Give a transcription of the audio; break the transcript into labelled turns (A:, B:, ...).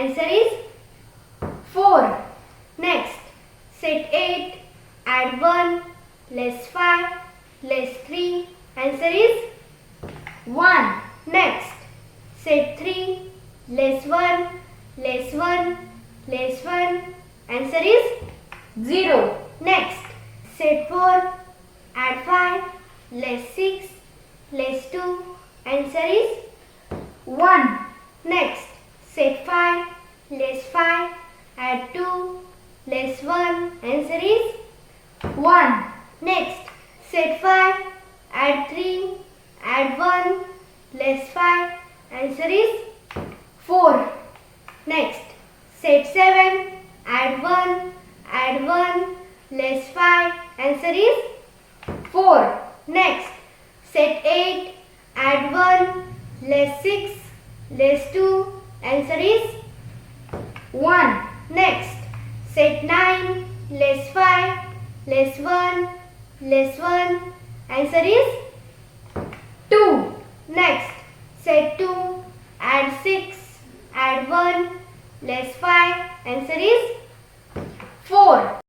A: Answer is 4. Next, set 8, add 1, less 5, less 3. Answer is 1. Next, set 3, less 1, less 1, less 1. Answer is 0. Next, set 4, add 5, less 6, less 2. Answer is 1. Next, set 5, less 5, add 2, less 1. Answer is 1. Next, set 5, add 3, add 1, less 5. Answer is 4. Next, set 7, add 1, less 5. Answer is 4. Next, set 8, add 1, less 6, less 2. Answer is 1. Next, set 9, less 5, less 1, less 1. Answer is 2. Next, set 2, add 6, add 1, less 5. Answer is 4.